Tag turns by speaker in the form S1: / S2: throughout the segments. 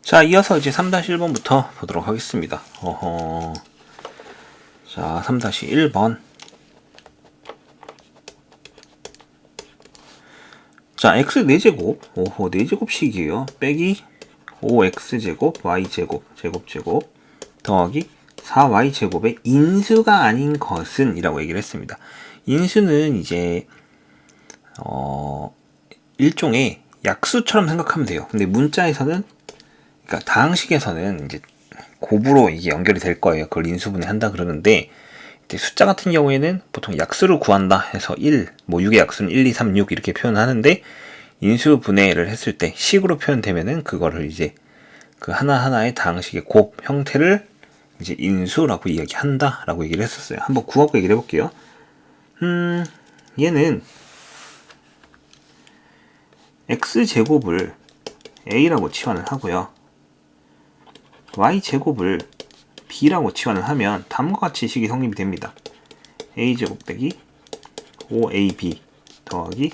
S1: 자, 이어서 이제 3-1번부터 보도록 하겠습니다. 자, 3-1번. 자, x 4제곱, 4제곱식이에요. 빼기 5x제곱, y제곱, 제곱, 더하기 4y제곱의 인수가 아닌 것은 이라고 얘기를 했습니다. 인수는 이제, 일종의 약수처럼 생각하면 돼요. 근데 문자에서는, 그러니까 다항식에서는 이제 곱으로 이게 연결이 될 거예요. 그걸 인수분해 한다 그러는데, 숫자 같은 경우에는 보통 약수를 구한다 해서 1, 뭐 6의 약수는 1, 2, 3, 6 이렇게 표현하는데, 인수분해를 했을 때 식으로 표현되면은 그거를 이제 그 하나하나의 다항식의 곱 형태를 이제 인수라고 이야기한다 라고 얘기를 했었어요. 한번 구하고 얘기를 해볼게요. 얘는 x제곱을 a라고 치환을 하고요, y제곱을 b라고 치환을 하면 다음과 같이 식이 성립이 됩니다. a제곱 빼기 5ab 더하기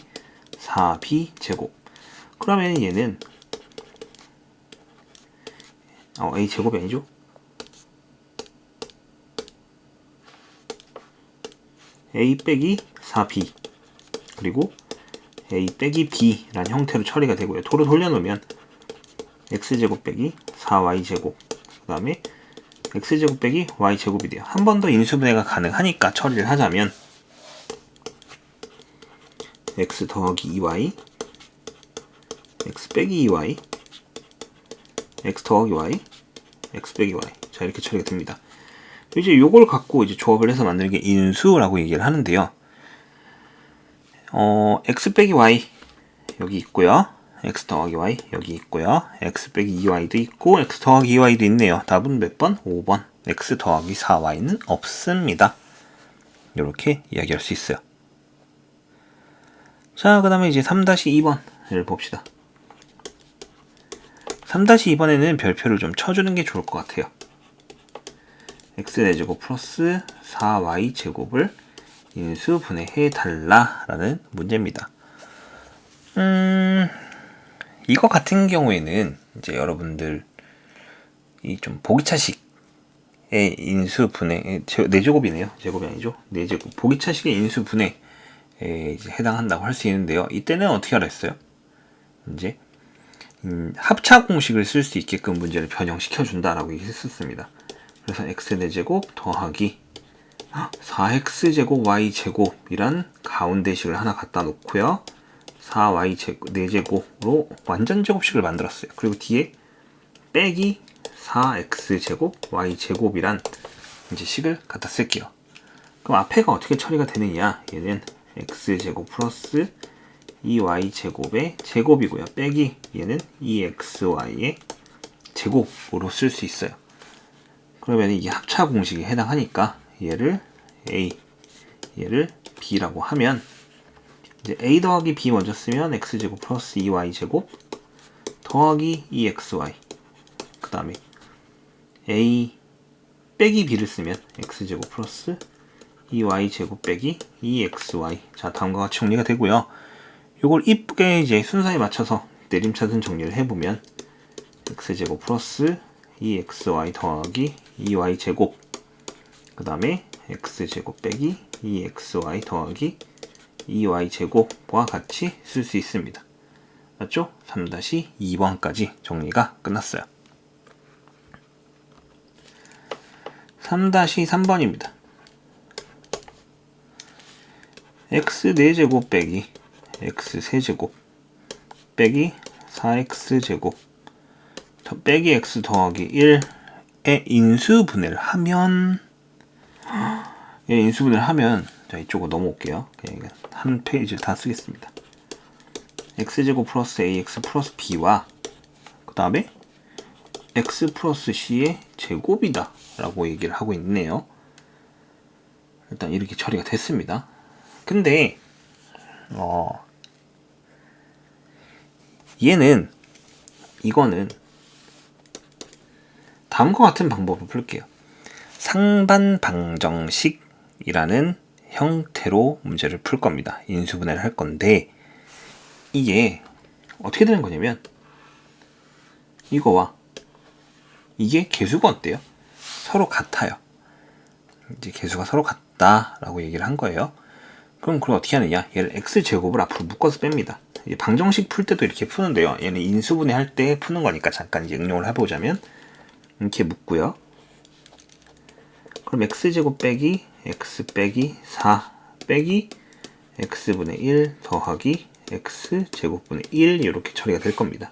S1: 4b제곱. 그러면 얘는 a제곱이 아니죠? a 빼기 4b 그리고 a 빼기 b라는 형태로 처리가 되고요. 도로 돌려놓으면 x제곱 빼기 4y제곱 그 다음에 x제곱 빼기 y제곱이 돼요. 한 번 더 인수분해가 가능하니까 처리를 하자면 x 더하기 2y x 빼기 2y x 더하기 y x 빼기 y. 자, 이렇게 처리가 됩니다. 이제 요걸 갖고 이제 조합을 해서 만드는 게 인수라고 얘기를 하는데요. x 빼기 y 여기 있고요, x 더하기 y 여기 있고요, x 빼기 2y도 있고 x 더하기 2y도 있네요. 답은 몇 번? 5번. x 더하기 4y는 없습니다. 이렇게 이야기할 수 있어요. 자, 그 다음에 이제 3-2번을 봅시다. 3-2번에는 별표를 좀 쳐주는 게 좋을 것 같아요. x4제곱 플러스 4y제곱을 인수분해해 달라 라는 문제입니다. 이거 같은 경우에는 이제 여러분들 이 좀 보기차식의 인수분해, 4제곱이네요. 제곱이 아니죠. 4제곱. 보기차식의 인수분해에 이제 해당한다고 할 수 있는데요. 이때는 어떻게 하라 했어요? 이제 합차 공식을 쓸 수 있게끔 문제를 변형시켜 준다라고 얘기했었습니다. 그래서 x4제곱 더하기 4x제곱 y제곱이란 가운데식을 하나 갖다 놓고요, 4y제곱 4제곱으로 완전 제곱식을 만들었어요. 그리고 뒤에 빼기 4x제곱 y제곱이란 이제 식을 갖다 쓸게요. 그럼 앞에가 어떻게 처리가 되느냐, 얘는 x제곱 플러스 2y제곱의 제곱이고요, 빼기 얘는 2xy의 제곱으로 쓸 수 있어요. 그러면 이게 합차 공식에 해당하니까 얘를 a, 얘를 b라고 하면 이제 a 더하기 b 먼저 쓰면 x제곱 플러스 2y제곱 더하기 2xy, 그 다음에 a 빼기 b를 쓰면 x제곱 플러스 2y제곱 빼기 2xy. 자, 다음과 같이 정리가 되고요. 요걸 이쁘게 이제 순서에 맞춰서 내림차순 정리를 해보면 x제곱 플러스 2xy 더하기 2y제곱 그 다음에 x제곱 빼기 2xy 더하기 2y제곱과 같이 쓸 수 있습니다. 맞죠? 3-2번까지 정리가 끝났어요. 3-3번입니다. x4제곱 빼기 x3제곱 빼기 4x제곱 빼기 x 더하기 1의 인수분해를 하면, 인수분해를 하면, 자, 이쪽으로 넘어올게요. 그냥 한 페이지를 다 쓰겠습니다. x제곱 플러스 ax 플러스 b와 그 다음에 x 플러스 c의 제곱이다 라고 얘기를 하고 있네요. 일단 이렇게 처리가 됐습니다. 근데 얘는, 이거는 다음과 같은 방법을 풀게요. 상반방정식이라는 형태로 문제를 풀 겁니다. 인수분해를 할 건데, 이게 어떻게 되는 거냐면 이거와 이게 개수가 어때요? 서로 같아요. 이제 개수가 서로 같다라고 얘기를 한 거예요. 그럼 그걸 어떻게 하느냐? 얘를 x제곱을 앞으로 묶어서 뺍니다. 이제 방정식 풀 때도 이렇게 푸는데요. 얘는 인수분해 할 때 푸는 거니까 잠깐 이제 응용을 해보자면 이렇게 묶고요. 그럼 x제곱 빼기 x 빼기 4 빼기 x분의 1 더하기 x제곱분의 1 이렇게 처리가 될 겁니다.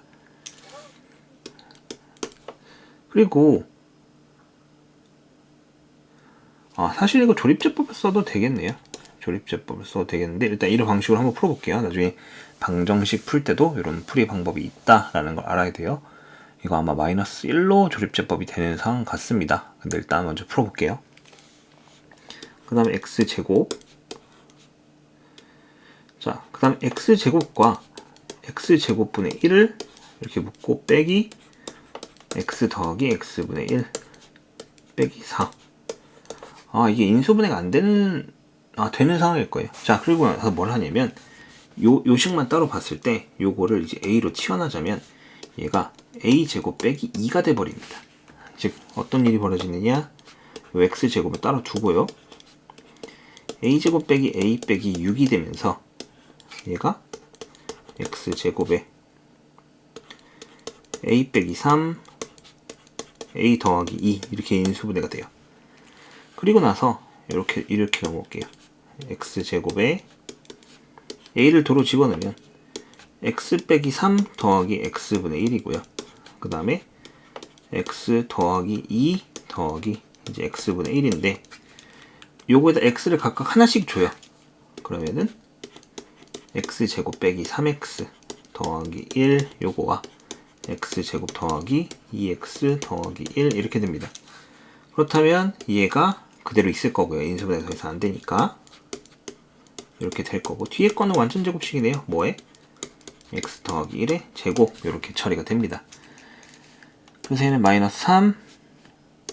S1: 그리고 사실 이거 조립제법을 써도 되겠네요. 조립제법을 써도 되겠는데 일단 이런 방식으로 한번 풀어볼게요. 나중에 방정식 풀 때도 이런 풀이 방법이 있다라는 걸 알아야 돼요. 이거 아마 마이너스 1로 조립제법이 되는 상황 같습니다. 근데 일단 먼저 풀어볼게요. 그 다음에 x제곱, 자, 그 다음에 x제곱과 x제곱분의 1을 이렇게 묶고 빼기 x 더하기 x분의 1 빼기 4. 이게 인수분해가 안 되는, 되는 상황일 거예요. 자, 그리고 나서 뭘 하냐면, 요식만 따로 봤을 때, 요거를 이제 a로 치환하자면, 얘가 a제곱 빼기 2가 돼버립니다. 즉, 어떤 일이 벌어지느냐, 요 x제곱을 따로 두고요. a제곱 빼기 a 빼기 6이 되면서, 얘가 x제곱에 a 빼기 3, a 더하기 2, 이렇게 인수분해가 돼요. 그리고 나서 이렇게 넘어올게요. x제곱에 a를 도로 집어넣으면 x 빼기 3 더하기 x분의 1이고요. 그 다음에 x 더하기 2 더하기 이제 x분의 1인데 요거에다 x를 각각 하나씩 줘요. 그러면은 x제곱 빼기 3x 더하기 1 요거와 x제곱 더하기 2x 더하기 1 이렇게 됩니다. 그렇다면 얘가 그대로 있을 거고요. 인수분해가 더 이상 안 되니까 이렇게 될 거고, 뒤에 거는 완전 제곱식이네요. 뭐에? x 더하기 1의 제곱, 이렇게 처리가 됩니다. 그래서 얘는 마이너스 3,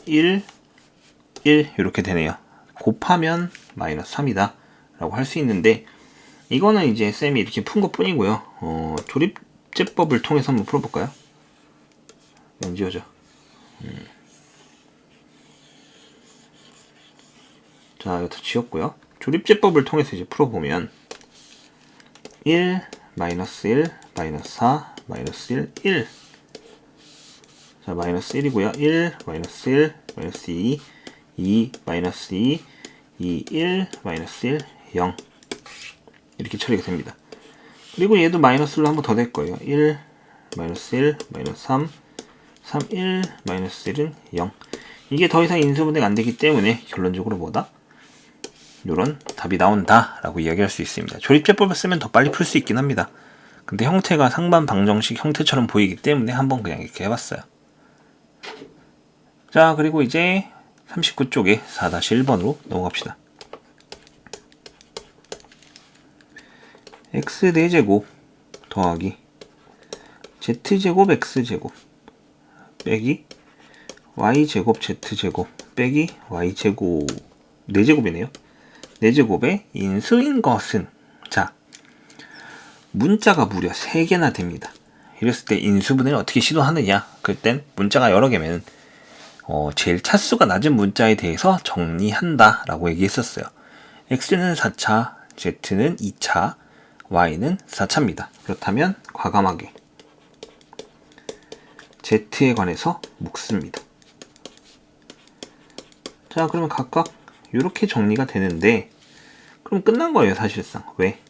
S1: 1, 1 이렇게 되네요. 곱하면 마이너스 3이다 라고 할 수 있는데, 이거는 이제 쌤이 이렇게 푼 것 뿐이고요. 조립제법을 통해서 한번 풀어볼까요? 안 지워져. 자, 이것도 지웠고요. 조립제법을 통해서 이제 풀어보면 1, 마이너스 1, 마이너스 4, 마이너스 1, 1. 자, 마이너스 1이고요. 1, 마이너스 1, 마이너스 2, 2, 마이너스 2, 2, 1, 마이너스 1, 0. 이렇게 처리가 됩니다. 그리고 얘도 마이너스로 한번 더 될 거예요. 1, 마이너스 1, 마이너스 3, 3, 1, 마이너스 1은 0. 이게 더 이상 인수분해가 안 되기 때문에 결론적으로 뭐다? 이런 답이 나온다 라고 이야기할 수 있습니다. 조립제법을 쓰면 더 빨리 풀 수 있긴 합니다. 근데 형태가 상반 방정식 형태처럼 보이기 때문에 한번 그냥 이렇게 해봤어요. 자, 그리고 이제 39쪽에 4-1번으로 넘어갑시다. x 4제곱 더하기 z제곱 x제곱 빼기 y제곱 z제곱 빼기 y제곱 4제곱이네요. 4제곱의 인수인 것은, 자, 문자가 무려 3개나 됩니다. 이랬을 때 인수분해를 어떻게 시도하느냐? 그땐 문자가 여러 개면 제일 차수가 낮은 문자에 대해서 정리한다 라고 얘기했었어요. x는 4차, z는 2차, y는 4차입니다. 그렇다면 과감하게 z에 관해서 묶습니다. 자, 그러면 각각 이렇게 정리가 되는데, 그럼 끝난 거예요 사실상. 왜?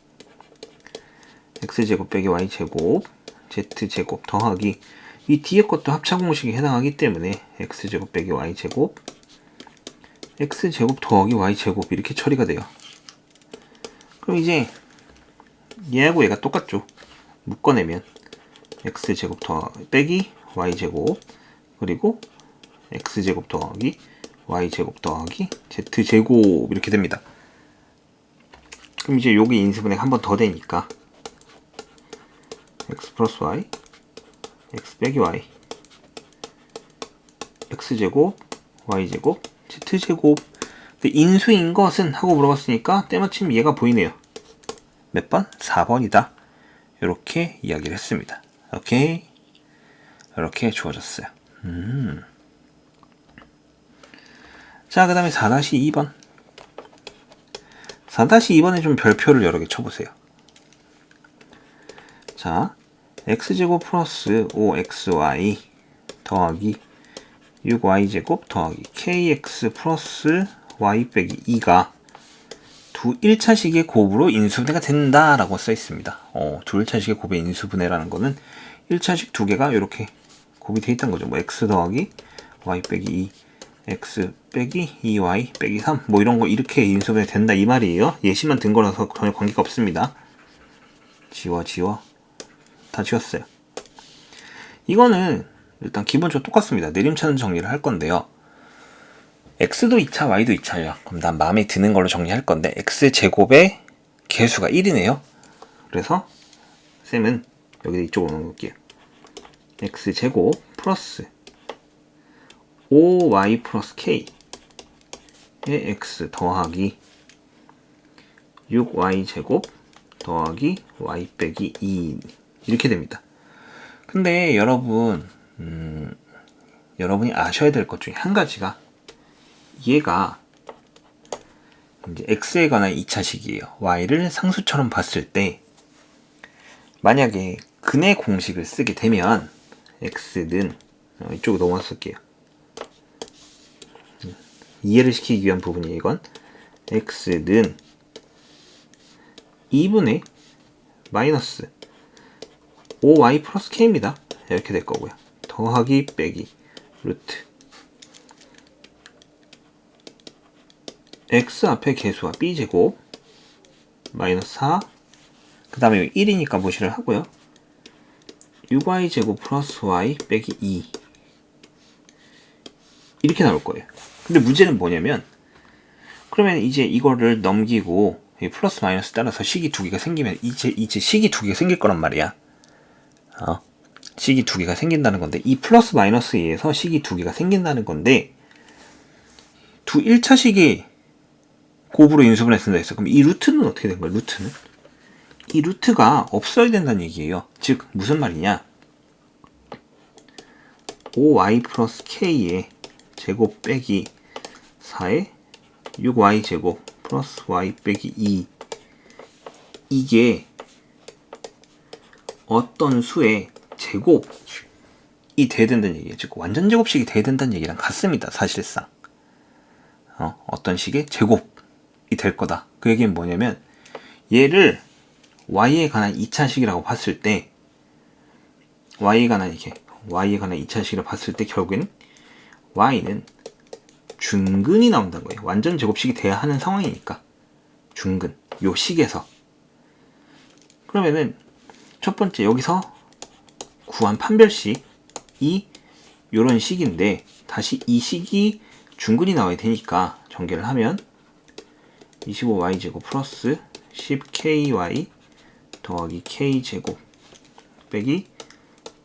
S1: x제곱 빼기 y제곱 z제곱 더하기 이 뒤에 것도 합차공식에 해당하기 때문에 x제곱 빼기 y제곱 x제곱 더하기 y제곱 이렇게 처리가 돼요. 그럼 이제 얘하고 얘가 똑같죠. 묶어내면 x제곱 빼기 y제곱 그리고 x제곱 더하기 y제곱 더하기 z제곱 이렇게 됩니다. 그럼 이제 여기 인수분해가 한 번 더 되니까 x 플러스 y x 빼기 y x제곱 y제곱 z제곱. 근데 인수인 것은 하고 물어봤으니까 때마침 얘가 보이네요. 몇 번? 4번이다. 이렇게 이야기를 했습니다. 오케이, 이렇게 주어졌어요. 자, 그 다음에 4-2번. 4-2번에 좀 별표를 여러 개 쳐보세요. 자, x제곱 플러스 5xy 더하기 6y제곱 더하기 kx 플러스 y 빼기 2가 두 1차식의 곱으로 인수분해가 된다라고 써 있습니다. 두 1차식의 곱의 인수분해라는 거는 1차식 두 개가 이렇게 곱이 돼 있다는 거죠. 뭐 x 더하기 y 빼기 2, x 빼기 2y 빼기 3, 뭐 이런 거 이렇게 인수분해 된다 이 말이에요. 예시만 든 거라서 전혀 관계가 없습니다. 지워 다 지웠어요. 이거는 일단 기본적으로 똑같습니다. 내림차순 정리를 할 건데요. x도 2차, y도 2차예요. 그럼 난 마음에 드는 걸로 정리할 건데 x제곱의 개수가 1이네요. 그래서 쌤은 여기 이쪽으로 넣을게요. x제곱 플러스 5y 플러스 k의 x 더하기 6y제곱 더하기 y 빼기 2 이렇게 됩니다. 근데 여러분이 아셔야 될 것 중에 한 가지가 얘가 이제 x에 관한 2차식이에요. y를 상수처럼 봤을 때 만약에 근의 공식을 쓰게 되면 x는 이쪽으로 넘어갈게요. 이해를 시키기 위한 부분이 이건 x는 2분의 마이너스 5y 플러스 k입니다. 이렇게 될 거고요. 더하기 빼기 루트 x 앞에 개수와 b제곱 마이너스 4 그 다음에 1이니까 무시를 하고요. 6y제곱 플러스 y 빼기 2 이렇게 나올 거예요. 근데 문제는 뭐냐면 그러면 이제 이거를 넘기고 플러스 마이너스 따라서 식이 두 개가 생기면 이제 식이 두 개가 생길 거란 말이야. 식이 두 개가 생긴다는 건데 이 플러스 마이너스에 의해서 식이 두 개가 생긴다는 건데 두 1차식이 곱으로 인수분해 쓴다 했어. 그럼 이 루트는 어떻게 된 거야? 루트는? 이 루트가 없어야 된다는 얘기예요. 즉 무슨 말이냐? 5y 플러스 k의 제곱 빼기 4의 6y 제곱 플러스 y 빼기 2 이게 어떤 수의 제곱이 돼야 된다는 얘기예요. 즉 완전 제곱식이 돼야 된다는 얘기랑 같습니다. 사실상 어떤 식의 제곱이 될 거다. 그 얘기는 뭐냐면 얘를 y에 관한 2차식이라고 봤을 때 y에 관한 2차식이라고 봤을 때 결국에는 y는 중근이 나온다는 거예요. 완전 제곱식이 돼야 하는 상황이니까 중근 요 식에서 그러면은 첫 번째 여기서 구한 판별식이 요런 식인데 다시 이 식이 중근이 나와야 되니까 전개를 하면 25y제곱 플러스 10ky 더하기 k제곱 빼기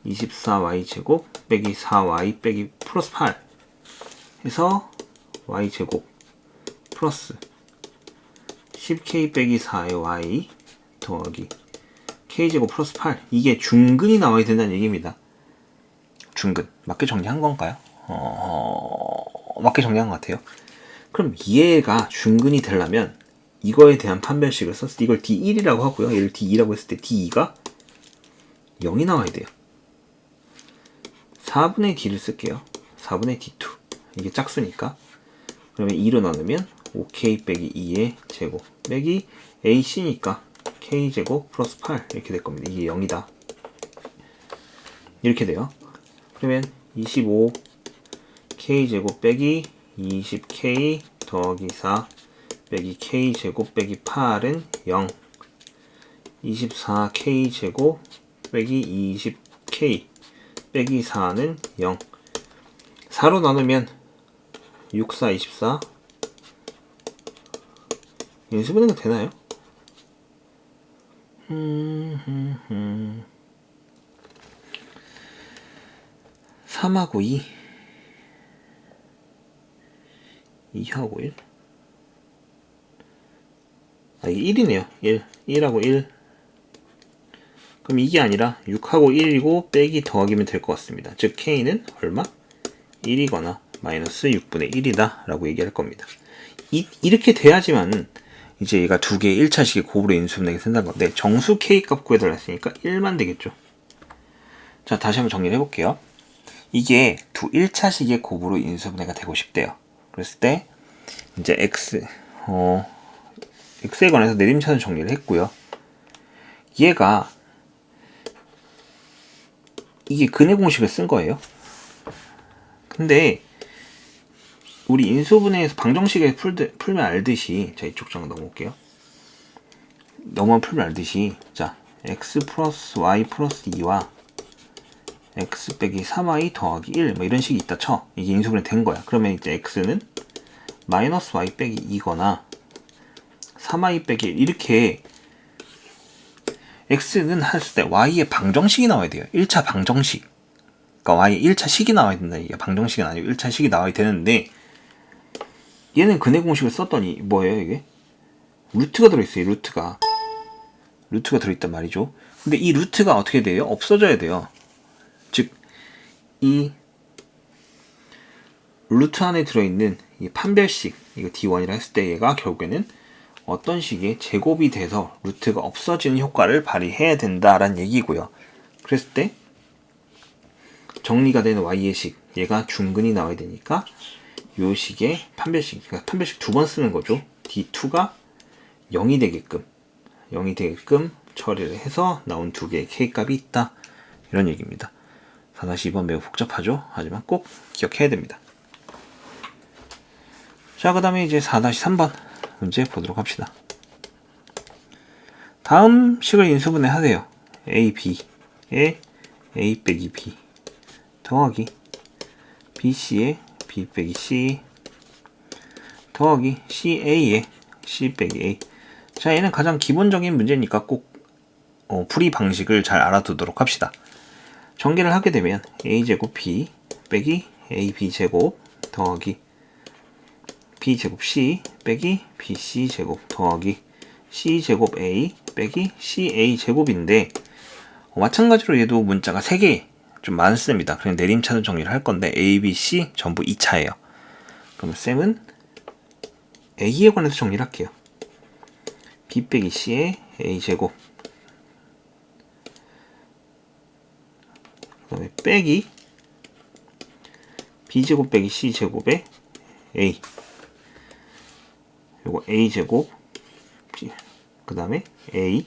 S1: 24y제곱 빼기 4y 빼기 플러스 8 해서 y제곱 플러스 10k 빼기 4의 y 더하기 k제곱 플러스 8 이게 중근이 나와야 된다는 얘기입니다. 중근 맞게 정리한 건가요? 맞게 정리한 것 같아요. 그럼 얘가 중근이 되려면 이거에 대한 판별식을 썼을 때 이걸 D1이라고 하고요. 얘를 D2라고 했을 때 D2가 0이 나와야 돼요. 4분의 D를 쓸게요. 4분의 D2 이게 짝수니까 그러면 2로 나누면 5K 빼기 2의 제곱 빼기 AC니까 K제곱 플러스 8 이렇게 될 겁니다. 이게 0이다. 이렇게 돼요. 그러면 25K제곱 빼기 20K 더하기 4 빼기 K제곱 빼기 8은 0 24K제곱 빼기 20K 빼기 4는 0 4로 나누면 6, 4, 24 인수분해가 되나요? 3하고 2 2하고 1 이게 1이네요 1하고 1 그럼 이게 아니라 6하고 1이고 빼기 더하기면 될 것 같습니다. 즉 K는 얼마? 1이거나 마이너스 6분의 1이다 라고 얘기할 겁니다. 이렇게 돼야지만 이제 얘가 두 개의 1차식의 곱으로 인수분해가 된다는 건데, 정수 K값 구해달라 했으니까 1만 되겠죠. 자, 다시 한번 정리를 해볼게요. 이게 두 1차식의 곱으로 인수분해가 되고 싶대요. 그랬을 때 이제 x에 관해서 내림차순 정리를 했고요. 얘가 이게 근해 공식을 쓴 거예요. 근데 우리 인수분해에서 방정식에 풀면 알듯이, 자, 이쪽 장을 넘어올게요. 풀면 알듯이, 자, x 플러스 y 플러스 2와 x 빼기 3y 더하기 1 뭐 이런 식이 있다 쳐. 이게 인수분해 된 거야. 그러면 이제 x는 마이너스 y 빼기 2거나 3y 빼기 1 이렇게 x는 했을 때 y의 방정식이 나와야 돼요. 1차 방정식. 그러니까 y의 1차 식이 나와야 된다. 이게 방정식은 아니고 1차 식이 나와야 되는데, 얘는 근해 공식을 썼더니 뭐예요 이게? 루트가 들어있어요. 루트가 들어있단 말이죠. 근데 이 루트가 어떻게 돼요? 없어져야 돼요. 즉 이 루트 안에 들어있는 이 판별식, 이거 D1이라 했을 때 얘가 결국에는 어떤 식의 제곱이 돼서 루트가 없어지는 효과를 발휘해야 된다라는 얘기고요. 그랬을 때 정리가 되는 y의 식, 얘가 중근이 나와야 되니까 요 식의 판별식, 그러니까 판별식 두 번 쓰는 거죠. D2가 0이 되게끔 처리를 해서 나온 두 개의 K값이 있다. 이런 얘기입니다. 4-2번 매우 복잡하죠? 하지만 꼭 기억해야 됩니다. 자, 그 다음에 이제 4-3번 문제 보도록 합시다. 다음 식을 인수분해 하세요. A, B에 A 빼기 B 더하기 B, C에 B 빼기 C 더하기 C, A에 C 빼기 A. 자, 얘는 가장 기본적인 문제니까 꼭 풀이 방식을 잘 알아두도록 합시다. 전개를 하게 되면 A제곱 B 빼기 AB제곱 더하기 B제곱 C 빼기 BC제곱 더하기 C제곱 A 빼기 CA제곱인데, 마찬가지로 얘도 문자가 3개 좀 많습니다. 그냥 내림차순 정리를 할 건데 A, B, C 전부 2차예요. 그러면 쌤은 A에 관해서 정리를 할게요. B 빼기 C의 A제곱, 그 다음에 빼기 B제곱 빼기 C제곱의 A, 요거 A제곱, 그 다음에 A,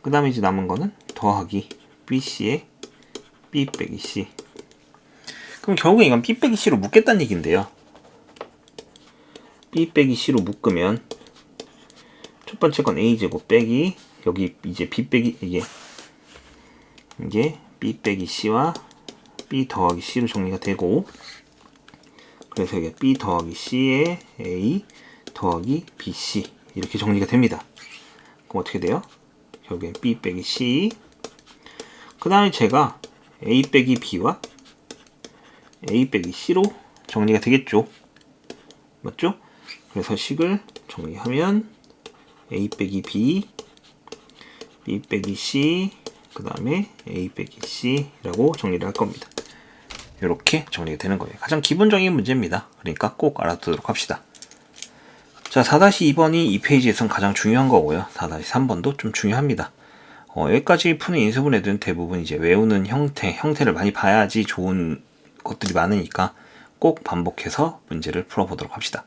S1: 그 다음에 이제 남은 거는 더하기 BC의 B 빼기 C. 그럼 결국에 이건 B 빼기 C로 묶겠다는 얘기인데요. B 빼기 C로 묶으면 첫 번째 건 A제곱 빼기, 여기 이제 B 빼기, 이게 B 빼기 C와 B 더하기 C로 정리가 되고, 그래서 이게 B 더하기 C에 A 더하기 BC 이렇게 정리가 됩니다. 그럼 어떻게 돼요? 결국엔 B 빼기 C, 그 다음에 제가 A 빼기 B와 A 빼기 C로 정리가 되겠죠. 맞죠? 그래서 식을 정리하면 A 빼기 B, B 빼기 C, 그 다음에 A 빼기 C라고 정리를 할 겁니다. 이렇게 정리가 되는 거예요. 가장 기본적인 문제입니다. 그러니까 꼭 알아두도록 합시다. 자, 4-2번이 이 페이지에선 가장 중요한 거고요. 4-3번도 좀 중요합니다. 여기까지 푸는 인수분해들은 대부분 이제 외우는 형태를 많이 봐야지 좋은 것들이 많으니까 꼭 반복해서 문제를 풀어보도록 합시다.